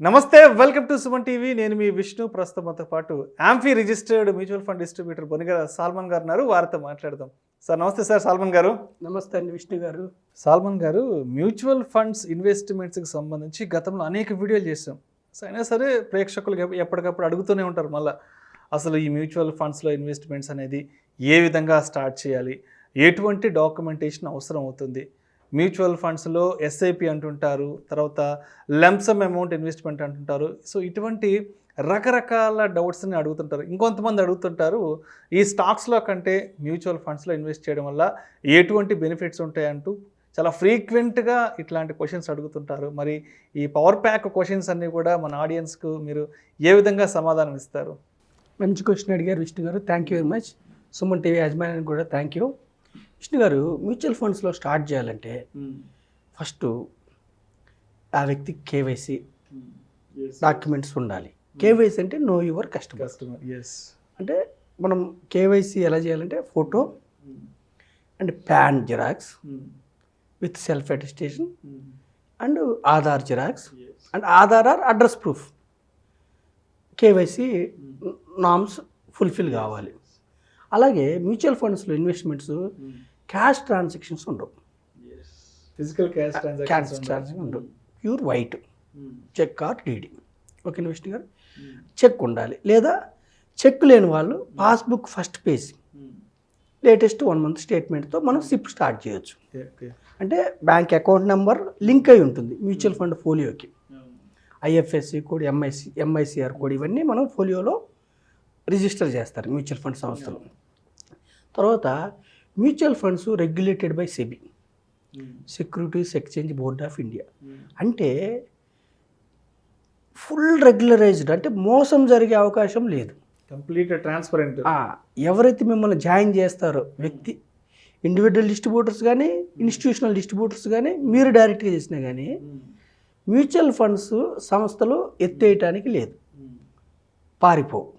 నమస్తే, welcome to Suman TV. నేను మీ విష్ణు. ప్రస్తుతంతో పాటు AMFI registered mutual fund distributor Bonigala Salman గారు ఉన్నారు. వారితో మాట్లాడదాం. సార్ నమస్తే. సార్ సాల్మన్ గారు. నమస్తే అండి విష్ణు గారు. సాల్మన్ గారు, మ్యూచువల్ ఫండ్స్ ఇన్వెస్ట్మెంట్స్కి సంబంధించి గతంలో అనేక వీడియోలు చేసాం. అయినా సరే ప్రేక్షకులు ఎప్పటికప్పుడు అడుగుతూనే ఉంటారు మళ్ళీ అసలు ఈ మ్యూచువల్ ఫండ్స్లో ఇన్వెస్ట్మెంట్స్ అనేది ఏ విధంగా స్టార్ట్ చేయాలి, ఎటువంటి డాక్యుమెంటేషన్ అవసరం అవుతుంది, మ్యూచువల్ ఫండ్స్లో ఎస్ఐపి అంటుంటారు, తర్వాత లంసమ్ అమౌంట్ ఇన్వెస్ట్మెంట్ అంటుంటారు. సో ఇటువంటి రకరకాల డౌట్స్ని అడుగుతుంటారు. ఇంకొంతమంది అడుగుతుంటారు ఈ స్టాక్స్లో కంటే మ్యూచువల్ ఫండ్స్లో ఇన్వెస్ట్ చేయడం వల్ల ఎటువంటి బెనిఫిట్స్ ఉంటాయంటూ చాలా ఫ్రీక్వెంట్గా ఇట్లాంటి క్వశ్చన్స్ అడుగుతుంటారు. మరి ఈ పవర్ ప్యాక్ క్వశ్చన్స్ అన్నీ కూడా మన ఆడియన్స్కు మీరు ఏ విధంగా సమాధానం ఇస్తారు? మంచి క్వశ్చన్ అడిగారు విష్ణు గారు. Thank you very much. Suman TV యాజమాన్యానికి కూడా థ్యాంక్ యూ. విష్ణు గారు, మ్యూచువల్ ఫండ్స్లో స్టార్ట్ చేయాలంటే ఫస్ట్ ఆ వ్యక్తికి కేవైసీ డాక్యుమెంట్స్ ఉండాలి. కేవైసీ అంటే నో యువర్ కస్టమర్. అంటే మనం కేవైసీ ఎలా చేయాలంటే photo and PAN xerox with self attestation and Aadhaar xerox and Aadhaar or address proof. KYC norms fulfil కావాలి. అలాగే మ్యూచువల్ ఫండ్స్లో ఇన్వెస్ట్మెంట్స్ క్యాష్ ట్రాన్సాక్షన్స్ ఉండవు. ఫిజికల్ క్యాష్ ట్రాన్సాక్షన్ ఉండవు. Pure white cheque or DD. Okay Vishnu గారు, చెక్ ఉండాలి. లేదా చెక్ లేని వాళ్ళు passbook first page latest 1 month స్టేట్మెంట్తో మనం సిప్ స్టార్ట్ చేయొచ్చు. అంటే బ్యాంక్ అకౌంట్ నెంబర్ లింక్ అయి ఉంటుంది మ్యూచువల్ ఫండ్ ఫోలియోకి. ఐఎఫ్ఎస్సి కోడ్, ఎంఐసిఆర్ కోడ్ ఇవన్నీ మనం ఫోలియోలో రిజిస్టర్ చేస్తారు మ్యూచువల్ ఫండ్ సంస్థలు. తర్వాత mutual funds regulated by SEBI, securities exchange board of India. అంటే ఫుల్ రెగ్యులరైజ్డ్, అంటే మోసం జరిగే అవకాశం లేదు. Complete transparent. ఎవరైతే మిమ్మల్ని జాయిన్ చేస్తారో వ్యక్తి, ఇండివిజువల్ డిస్ట్రిబ్యూటర్స్ కానీ ఇన్స్టిట్యూషనల్ డిస్ట్రిబ్యూటర్స్ కానీ మీరు డైరెక్ట్గా చేసినా కానీ మ్యూచువల్ ఫండ్స్ సంస్థలు ఎత్తేయటానికి లేదు, పారిపోవు.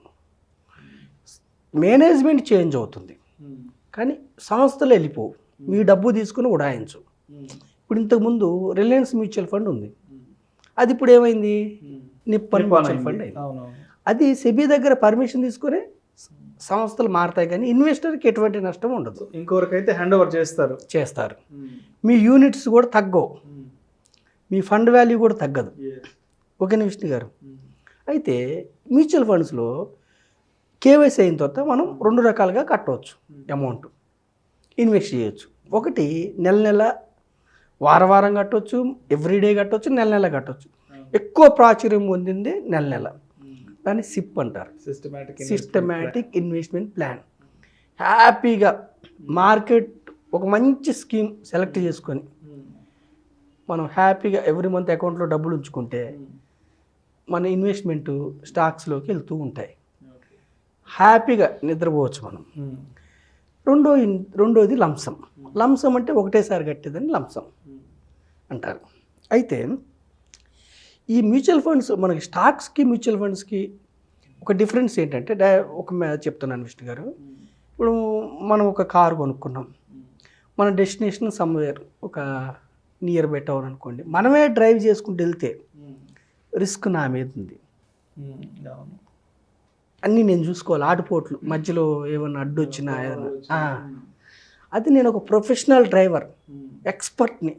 మేనేజ్మెంట్ చేంజ్ అవుతుంది కానీ సంస్థలు వెళ్ళిపోవు. మీ డబ్బు తీసుకుని ఉడాయించు. ఇప్పుడు ఇంతకుముందు రిలయన్స్ మ్యూచువల్ ఫండ్ ఉంది, అది ఇప్పుడు ఏమైంది? నిప్పన్ మ్యూచువల్ ఫండ్ అయింది. అది సెబీ దగ్గర పర్మిషన్ తీసుకుని సంస్థలు మారుతాయి కానీ ఇన్వెస్టర్కి ఎటువంటి నష్టం ఉండదు. ఇంకొకరికైతే హ్యాండ్ ఓవర్ చేస్తారు. మీ యూనిట్స్ కూడా తగ్గవు, మీ ఫండ్ వాల్యూ కూడా తగ్గదు. ఓకేనా విష్ణు గారు? అయితే మ్యూచువల్ ఫండ్స్లో కేవైసీ అయిన తర్వాత మనం 2 రకాలుగా కట్టవచ్చు. అమౌంట్ ఇన్వెస్ట్ చేయొచ్చు. ఒకటి నెల వారం కట్టవచ్చు, ఎవ్రీడే కట్టవచ్చు, నెల కట్టవచ్చు. ఎక్కువ ప్రాచుర్యం పొందింది నెల. దాన్ని సిప్ అంటారు, సిస్టమాటిక్ ఇన్వెస్ట్మెంట్ ప్లాన్. హ్యాపీగా మార్కెట్ ఒక మంచి స్కీమ్ సెలెక్ట్ చేసుకొని మనం హ్యాపీగా ఎవ్రీ మంత్ అకౌంట్లో డబ్బులు ఉంచుకుంటే మన ఇన్వెస్ట్మెంట్ స్టాక్స్లోకి వెళ్తూ ఉంటాయి. హ్యాపీగా నిద్రపోవచ్చు మనం. రెండోది లంసమ్. లంసమ్ అంటే ఒకటేసారి కట్టేదని లంసమ్ అంటారు. అయితే ఈ మ్యూచువల్ ఫండ్స్, మనకి స్టాక్స్కి మ్యూచువల్ ఫండ్స్కి ఒక డిఫరెన్స్ ఏంటంటే, చెప్తున్నాను విష్ణు గారు. ఇప్పుడు మనం ఒక కారు కొనుక్కున్నాం, మన డెస్టినేషన్ సమ్వేర్ ఒక నియర్ బై టౌన్ అనుకోండి. మనమే డ్రైవ్ చేసుకుంటూ వెళ్తే రిస్క్ నా మీద ఉంది. అన్నీ నేను చూసుకోవాలి. ఆటుపోట్లు మధ్యలో ఏమన్నా అడ్డు వచ్చినా ఏదన్నా. అది నేను ఒక ప్రొఫెషనల్ డ్రైవర్, ఎక్స్పర్ట్ని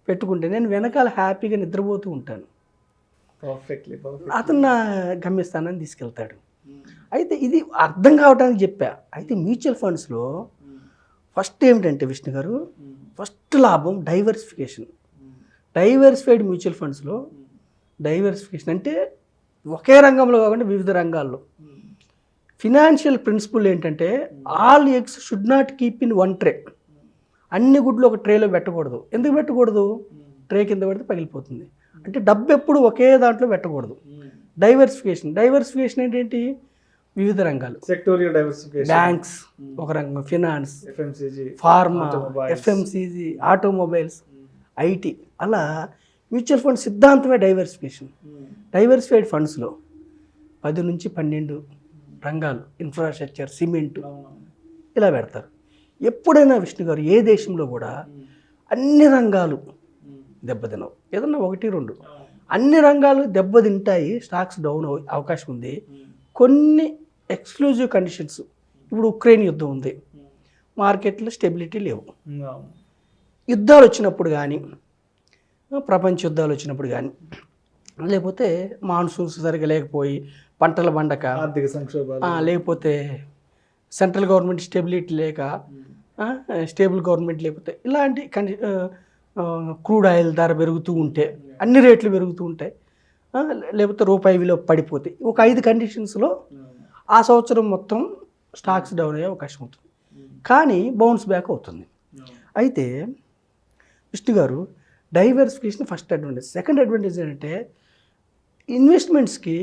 పెట్టుకుంటే నేను వెనకాల హ్యాపీగా నిద్రపోతూ ఉంటాను. అతను నా గమ్యస్థానాన్ని తీసుకెళ్తాడు. అయితే ఇది అర్థం కావడానికి చెప్పా. అయితే మ్యూచువల్ ఫండ్స్లో ఫస్ట్ ఏమిటంటే విష్ణు గారు, ఫస్ట్ లాభం డైవర్సిఫికేషన్. డైవర్సిఫైడ్ మ్యూచువల్ ఫండ్స్లో డైవర్సిఫికేషన్ అంటే ఒకే రంగంలో కాకుండా వివిధ రంగాల్లో. ఫినాన్షియల్ ప్రిన్సిపల్ ఏంటంటే all eggs should not keep in one tray. అన్ని గుడ్లు ఒక ట్రేలో పెట్టకూడదు. ఎందుకు పెట్టకూడదు? ట్రే కింద పెడితే పగిలిపోతుంది. అంటే డబ్బు ఎప్పుడు ఒకే దాంట్లో పెట్టకూడదు. డైవర్సిఫికేషన్ ఏంటి? వివిధ రంగాలు. Sectorial diversification. బ్యాంక్స్ ఒక రంగం, finance, pharma, FMCG, automobiles, IT. అలా మ్యూచువల్ ఫండ్ సిద్ధాంతమే డైవర్సిఫికేషన్. డైవర్సిఫైడ్ ఫండ్స్లో 10 నుంచి 12 రంగాలు, ఇన్ఫ్రాస్ట్రక్చర్, సిమెంట్ ఇలా పెడతారు. ఎప్పుడైనా విష్ణు గారు ఏ దేశంలో కూడా అన్ని రంగాలు దెబ్బతినవు, ఏదన్నా 1-2. అన్ని రంగాలు దెబ్బతింటాయి, స్టాక్స్ డౌన్ అవకాశం ఉంది. కొన్ని ఎక్స్క్లూజివ్ కండిషన్స్, ఇప్పుడు ఉక్రెయిన్ యుద్ధం ఉంది, మార్కెట్లో స్టెబిలిటీ లేవు. యుద్ధాలు వచ్చినప్పుడు కానీ, ప్రపంచ యుద్ధాలు వచ్చినప్పుడు కానీ, లేకపోతే మాన్సూన్స్ సరిగా లేకపోయి పంటల పండక, ఆర్థిక సంక్షోభాలు, లేకపోతే సెంట్రల్ గవర్నమెంట్ స్టెబిలిటీ లేక, స్టేబుల్ గవర్నమెంట్ లేకపోతే, ఇలాంటి క్రూడ్ ఆయిల్ ధర పెరుగుతూ ఉంటే, అన్ని రేట్లు పెరుగుతూ ఉంటాయి, లేకపోతే రూపాయి విలువ పడిపోతాయి. ఒక 5 కండిషన్స్లో ఆ సంవత్సరం మొత్తం స్టాక్స్ డౌన్ అయ్యే అవకాశం ఉంటుంది, కానీ బౌన్స్ బ్యాక్ అవుతుంది. అయితే విష్ణు గారు, diversification first advantage. Second advantage ఏంటంటే, ఇన్వెస్ట్మెంట్స్కి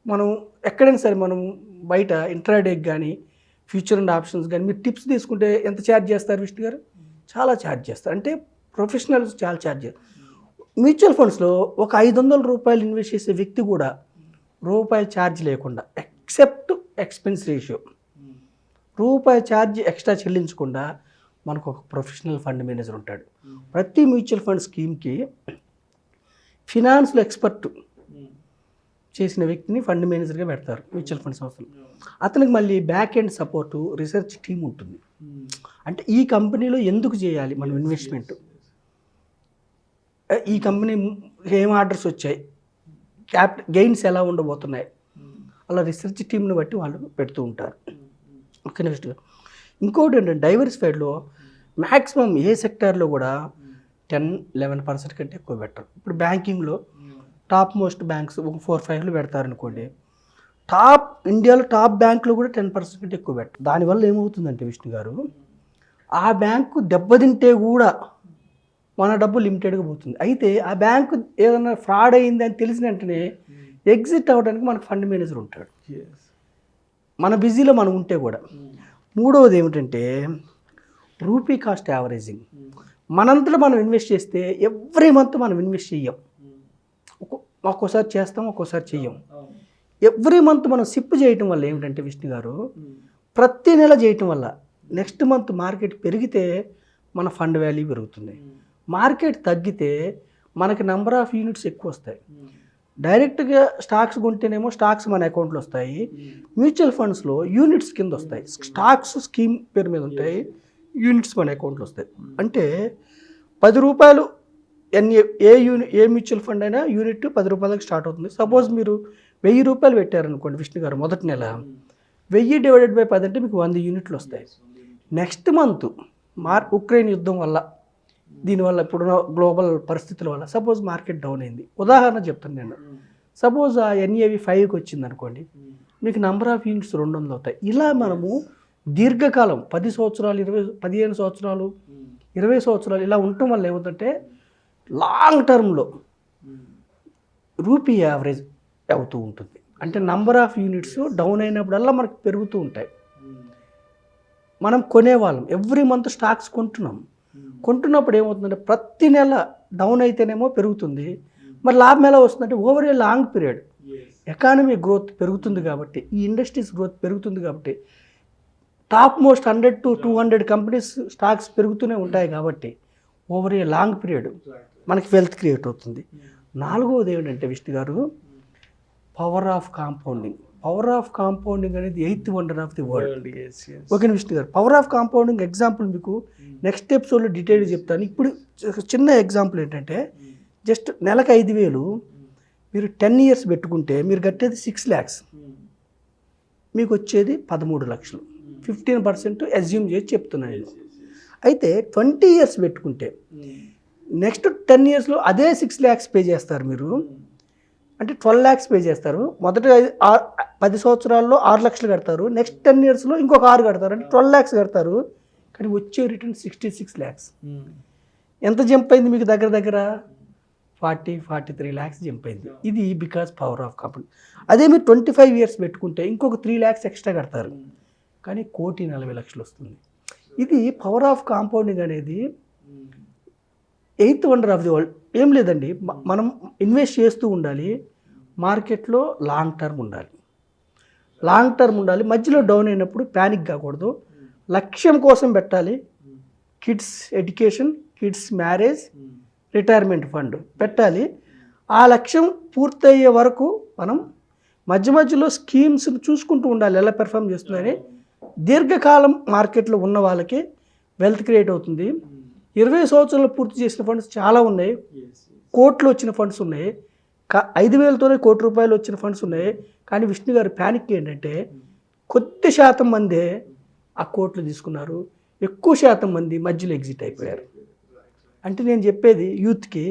మనం ఎక్కడైనా సరే మనం బయట ఇంట్రాడేకి కానీ ఫ్యూచర్ అండ్ ఆప్షన్స్ కానీ మీరు టిప్స్ తీసుకుంటే ఎంత ఛార్జ్ చేస్తారు విష్ణు గారు? చాలా ఛార్జ్ చేస్తారు. అంటే ప్రొఫెషనల్స్ చాలా ఛార్జ్ చేస్తారు. మ్యూచువల్ ఫండ్స్లో ఒక 500 రూపాయలు ఇన్వెస్ట్ చేసే వ్యక్తి కూడా రూపాయి ఛార్జ్ లేకుండా, ఎక్సెప్ట్ ఎక్స్పెన్స్ రేషియో, రూపాయి ఛార్జ్ ఎక్స్ట్రా చెల్లించకుండా మనకు ఒక ప్రొఫెషనల్ ఫండ్ మేనేజర్ ఉంటాడు. ప్రతి మ్యూచువల్ ఫండ్ స్కీమ్కి ఫినాన్స్లో ఎక్స్పర్ట్ చేసిన వ్యక్తిని ఫండ్ మేనేజర్గా పెడతారు మ్యూచువల్ ఫండ్ సంస్థలు. అతనికి మళ్ళీ back end support, research team ఉంటుంది. అంటే ఈ కంపెనీలో ఎందుకు చేయాలి మనం ఇన్వెస్ట్మెంట్, ఈ కంపెనీ ఏం ఆర్డర్స్ వచ్చాయి, గెయిన్స్ ఎలా ఉండబోతున్నాయి, అలా రీసెర్చ్ టీమ్ని బట్టి వాళ్ళు పెడుతూ ఉంటారు. ఓకే నెక్స్ట్ ఇంకోటి ఏంటంటే, డైవర్సిఫైడ్లో మ్యాక్సిమం ఏ సెక్టార్లో కూడా 10-11% కంటే ఎక్కువ పెట్టరు. ఇప్పుడు బ్యాంకింగ్లో టాప్ మోస్ట్ బ్యాంక్స్ ఒక 4-5 పెడతారనుకోండి, ఇండియాలో టాప్ బ్యాంకులో కూడా 10% కంటే ఎక్కువ పెట్టరు. దానివల్ల ఏమవుతుందంటే విష్ణు గారు, ఆ బ్యాంకు దెబ్బతింటే కూడా మన డబ్బు లిమిటెడ్గా పోతుంది. అయితే ఆ బ్యాంకు ఏదైనా ఫ్రాడ్ అయింది అని తెలిసిన వెంటనే ఎగ్జిట్ అవ్వడానికి మనకు ఫండ్ మేనేజర్ ఉంటాడు, మన బిజీలో మనం ఉంటే కూడా. మూడవది ఏమిటంటే రూపీ కాస్ట్ యావరేజింగ్. మనంతలో మనం ఇన్వెస్ట్ చేస్తే ఎవ్రీ మంత్ మనం ఇన్వెస్ట్ చెయ్యం, ఒక్కోసారి చేస్తాం, ఒక్కోసారి చెయ్యం. ఎవ్రీ మంత్ మనం సిప్ చేయటం వల్ల ఏమిటంటే విష్ణు గారు, ప్రతి నెల చేయటం వల్ల నెక్స్ట్ మంత్ మార్కెట్ పెరిగితే మన ఫండ్ వాల్యూ పెరుగుతుంది, మార్కెట్ తగ్గితే మనకి నెంబర్ ఆఫ్ యూనిట్స్ ఎక్కువ వస్తాయి. డైరెక్ట్గా స్టాక్స్ కొంటేనేమో స్టాక్స్ మన అకౌంట్లో వస్తాయి, మ్యూచువల్ ఫండ్స్లో యూనిట్స్ కింద వస్తాయి. స్టాక్స్ స్కీమ్ పేరు మీద ఉంటాయి, యూనిట్స్ మన అకౌంట్లో వస్తాయి. అంటే 10 రూపాయలు ఏ మ్యూచువల్ ఫండ్ అయినా యూనిట్ 10 రూపాయలకు స్టార్ట్ అవుతుంది. సపోజ్ మీరు 1000 రూపాయలు పెట్టారనుకోండి విష్ణు గారు, మొదటి నెల 1000 డివైడెడ్ బై 10 అంటే మీకు 100 యూనిట్లు వస్తాయి. నెక్స్ట్ మంత్ ఉక్రెయిన్ యుద్ధం వల్ల, దీనివల్ల ఇప్పుడున్న గ్లోబల్ పరిస్థితుల వల్ల సపోజ్ మార్కెట్ డౌన్ అయింది, ఉదాహరణ చెప్తాను నేను. సపోజ్ ఆ ఎన్ఏవి 5కి వచ్చింది అనుకోండి, మీకు నెంబర్ ఆఫ్ యూనిట్స్ 200 అవుతాయి. ఇలా మనము దీర్ఘకాలం 10 సంవత్సరాలు, 15 సంవత్సరాలు, 20 సంవత్సరాలు ఇలా ఉండటం వల్ల ఏమవుతుందంటే లాంగ్ టర్మ్లో రూపీ యావరేజ్ అవుతూ ఉంటుంది. అంటే నంబర్ ఆఫ్ యూనిట్స్ డౌన్ అయినప్పుడల్లా మనకు పెరుగుతూ ఉంటాయి. మనం కొనేవాళ్ళం, ఎవ్రీ మంత్ స్టాక్స్ కొంటున్నప్పుడు ఏమవుతుందంటే ప్రతి నెల డౌన్ అయితేనేమో పెరుగుతుంది, మరి లాభం ఎలా వస్తుందంటే over a long period economy growth పెరుగుతుంది కాబట్టి, ఈ ఇండస్ట్రీస్ గ్రోత్ పెరుగుతుంది కాబట్టి, top most 100 to 200 companies stocks పెరుగుతూనే ఉంటాయి కాబట్టి ఓవర్ ఏ లాంగ్ పీరియడ్ మనకి వెల్త్ క్రియేట్ అవుతుంది. నాలుగవది ఏమిటంటే విష్ణు గారు, power of compounding. Power of compounding అనేది 8th wonder of the world. Okay Vishnu గారు, పవర్ ఆఫ్ కాంపౌండింగ్ ఎగ్జాంపుల్ మీకు నెక్స్ట్ ఎపిసోడ్లో డీటెయిల్గా చెప్తాను. ఇప్పుడు చిన్న ఎగ్జాంపుల్ ఏంటంటే, జస్ట్ నెలకు 5,000 మీరు 10 years పెట్టుకుంటే మీరు కట్టేది 6 lakhs, మీకు వచ్చేది 13 లక్షలు. 15% అజ్యూమ్ చేసి చెప్తున్నాను. అయితే 20 years పెట్టుకుంటే నెక్స్ట్ 10 yearsలో అదే 6 lakhs పే చేస్తారు మీరు, అంటే 12 lakhs పే చేస్తారు. మొదటి 10 సంవత్సరాల్లో 6 లక్షలు కడతారు, నెక్స్ట్ 10 yearsలో ఇంకొక 6 కడతారు, అంటే 12 lakhs కడతారు. కానీ వచ్చే రిటర్న్ 66 lakhs. ఎంత జంప్ అయింది మీకు? దగ్గర దగ్గర 43 lakhs జంప్ అయింది. ఇది బికాజ్ పవర్ ఆఫ్ కాంపౌండింగ్. అదే మీరు 25 years పెట్టుకుంటే ఇంకొక 3 lakhs ఎక్స్ట్రా కడతారు, కానీ 1,40,00,000 వస్తుంది. ఇది పవర్ ఆఫ్ కాంపౌండింగ్ అనేది 8th wonder of the world. ఏం లేదండి, మనం ఇన్వెస్ట్ చేస్తూ ఉండాలి, మార్కెట్లో లాంగ్ టర్మ్ ఉండాలి. మధ్యలో డౌన్ అయినప్పుడు ప్యానిక్ కాకూడదు, లక్ష్యం కోసం పెట్టాలి. Kids education, kids marriage, retirement fund పెట్టాలి. ఆ లక్ష్యం పూర్తయ్యే వరకు మనం మధ్య మధ్యలో స్కీమ్స్ని చూసుకుంటూ ఉండాలి, ఎలా పెర్ఫామ్ చేస్తున్నాయని. దీర్ఘకాలం మార్కెట్లో ఉన్న వాళ్ళకి వెల్త్ క్రియేట్ అవుతుంది. 20 సంవత్సరాలు పూర్తి చేసిన ఫండ్స్ చాలా ఉన్నాయి, కోట్లు వచ్చిన ఫండ్స్ ఉన్నాయి, 5,000తోనే ₹1,00,00,000 వచ్చిన ఫండ్స్ ఉన్నాయి. కానీ విష్ణు గారి ప్యానిక్ ఏంటంటే కొద్ది శాతం మందే ఆ కోట్లు తీసుకున్నారు, ఎక్కువ శాతం మంది మధ్యలో ఎగ్జిట్ అయిపోయారు. అంటే నేను చెప్పేది యూత్కి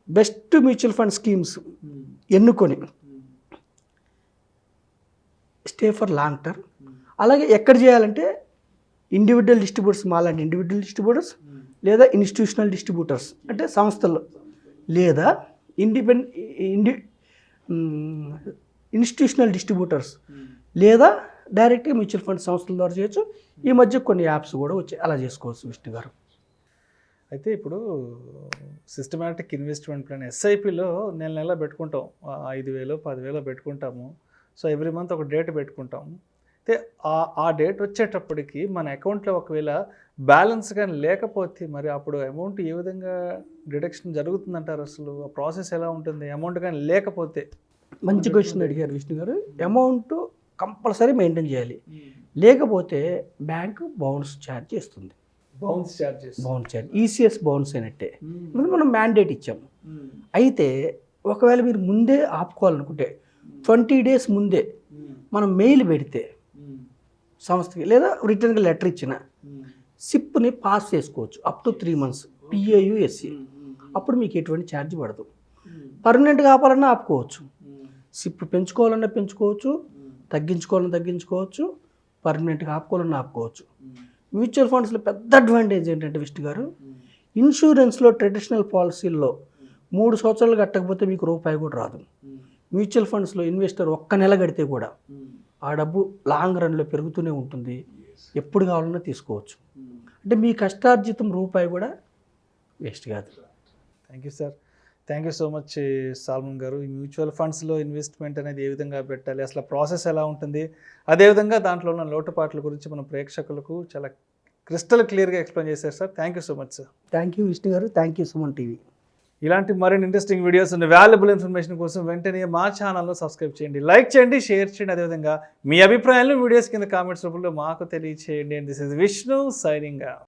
బెస్ట్ మ్యూచువల్ ఫండ్ స్కీమ్స్ ఎన్నుకొని స్టే ఫర్ లాంగ్ టర్మ్. అలాగే ఎక్కడ చేయాలంటే ఇండివిజువల్ డిస్ట్రిబ్యూటర్స్, మాలాంటి ఇండివిజువల్ డిస్ట్రిబ్యూటర్స్ లేదా ఇన్స్టిట్యూషనల్ డిస్ట్రిబ్యూటర్స్ అంటే సంస్థలు, లేదా ఇన్స్టిట్యూషనల్ డిస్ట్రిబ్యూటర్స్, లేదా డైరెక్ట్గా మ్యూచువల్ ఫండ్ సంస్థల ద్వారా చేయొచ్చు. ఈ మధ్య కొన్ని యాప్స్ కూడా వచ్చాయి, అలా చేసుకోవచ్చు విష్ణు గారు. అయితే ఇప్పుడు సిస్టమాటిక్ ఇన్వెస్ట్మెంట్ ప్లాన్ ఎస్ఐపిలో నెల పెట్టుకుంటాం, 5,000 10,000 పెట్టుకుంటాము. సో ఎవ్రీ మంత్ ఒక డేట్ పెట్టుకుంటాము. అయితే ఆ డేట్ వచ్చేటప్పటికి మన అకౌంట్లో ఒకవేళ బ్యాలెన్స్ కానీ లేకపోతే మరి అప్పుడు అమౌంట్ ఏ విధంగా డిడక్షన్ జరుగుతుందంటారు? అసలు ఆ ప్రాసెస్ ఎలా ఉంటుంది అమౌంట్ కానీ లేకపోతే? మంచి క్వశ్చన్ అడిగారు విష్ణు గారు. అమౌంట్ కంపల్సరీ మెయింటైన్ చేయాలి, లేకపోతే బ్యాంకు బౌన్స్ ఛార్జ్ చేస్తుంది. బౌన్స్ ఛార్జ్ ఈసీఎస్ బౌన్స్ అయినట్టే. మనం మ్యాండేట్ ఇచ్చాము. అయితే ఒకవేళ మీరు ముందే ఆపుకోవాలనుకుంటే 20 days ముందే మనం మెయిల్ పెడితే సంస్థకి, లేదా రిటర్న్గా లెటర్ ఇచ్చిన సిప్ని పాస్ చేసుకోవచ్చు అప్ టు 3 months PAUSE. అప్పుడు మీకు ఎటువంటి ఛార్జ్ పడదు. పర్మనెంట్గా ఆపాలన్నా ఆపుకోవచ్చు, సిప్ పెంచుకోవాలన్నా పెంచుకోవచ్చు, తగ్గించుకోవాలన్నా తగ్గించుకోవచ్చు, పర్మనెంట్గా ఆపుకోవాలన్నా ఆపుకోవచ్చు. మ్యూచువల్ ఫండ్స్లో పెద్ద అడ్వాంటేజ్ ఏంటంటే విష్ణు గారు, ఇన్సూరెన్స్లో ట్రెడిషనల్ పాలసీల్లో 3 సంవత్సరాలు కట్టకపోతే మీకు రూపాయి కూడా రాదు. మ్యూచువల్ ఫండ్స్లో ఇన్వెస్టర్ ఒక్క నెల కడితే కూడా ఆ డబ్బు లాంగ్ రన్లో పెరుగుతూనే ఉంటుంది, ఎప్పుడు కావాలన్నా తీసుకోవచ్చు. అంటే మీ కష్టార్జితం రూపాయి కూడా వేస్ట్ కాదు. Thank you sir, thank you so much Salman గారు. ఈ మ్యూచువల్ ఫండ్స్లో ఇన్వెస్ట్మెంట్ అనేది ఏ విధంగా పెట్టాలి, అసలు ప్రాసెస్ ఎలా ఉంటుంది, అదేవిధంగా దాంట్లో ఉన్న లోటుపాట్ల గురించి మన ప్రేక్షకులకు చాలా క్రిస్టల్ క్లియర్గా ఎక్స్ప్లెయిన్ చేశారు sir. Thank you so much sir. Thank you Vishnu గారు, థ్యాంక్ యూ సుమన్ టీవీ. ఇలాంటి మరిన్ని ఇంట్రెస్టింగ్ వీడియోస్ ఉన్న వాల్యుబుల్ ఇన్ఫర్మేషన్ కోసం వెంటనే మా ఛానల్ను సబ్స్క్రైబ్ చేయండి, లైక్ చేయండి, షేర్ చేయండి. అదేవిధంగా మీ అభిప్రాయాలను వీడియోస్ కింద కామెంట్స్ రూపంలో మాకు తెలియచేయండి. And this is Vishnu signing off.